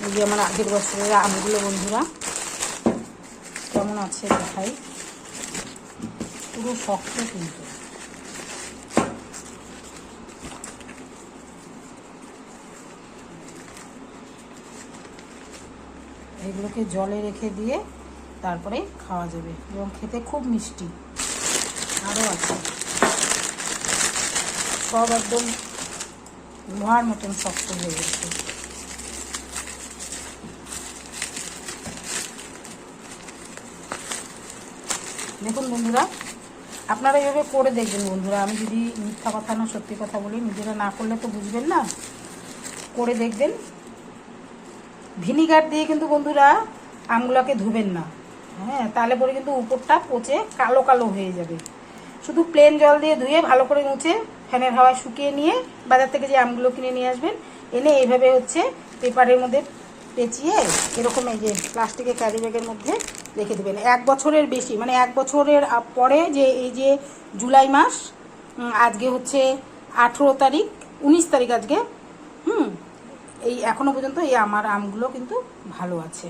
এই যে আমার আগের বছরের আমগুলো বন্ধুরা কেমন আছে দেখাই। পুরো শক্ত কিন্তু। এগুলোকে জলে রেখে দিয়ে তারপরে খাওয়া যাবে এবং খেতে খুব মিষ্টি। আরও আছে, সব একদম লোহার মতন শক্ত হয়ে গেছে। দেখুন বন্ধুরা, আপনারা এইভাবে করে দেখবেন বন্ধুরা। আমি যদি মিথ্যা কথা না সত্যি কথা বলি, নিজেরা না করলে তো বুঝবেন না, করে দেখবেন। ভিনিগার দিয়ে কিন্তু বন্ধুরা আমগুলোকে ধুবেন না, হ্যাঁ, তাহলে পরে কিন্তু উপরটা পচে কালো কালো হয়ে যাবে। শুধু প্লেন জল দিয়ে ধুয়ে ভালো করে মুছে ফ্যানের হাওয়ায় শুকিয়ে নিয়ে বাজার থেকে যে আমগুলো কিনে নিয়ে আসবেন, এনে এইভাবে পেপারের মধ্যে পেঁচিয়ে এরকম এই যে প্লাস্টিকের ক্যারি ব্যাগের মধ্যে রেখে দেবেন। 1 বছরের বেশি, মানে 1 বছরের পরে যে এই যে জুলাই মাস, আজকে 18 তারিখ, 19 তারিখ আজকে, এই এখনো পর্যন্ত এই আমার আমগুলো কিন্তু ভালো আছে।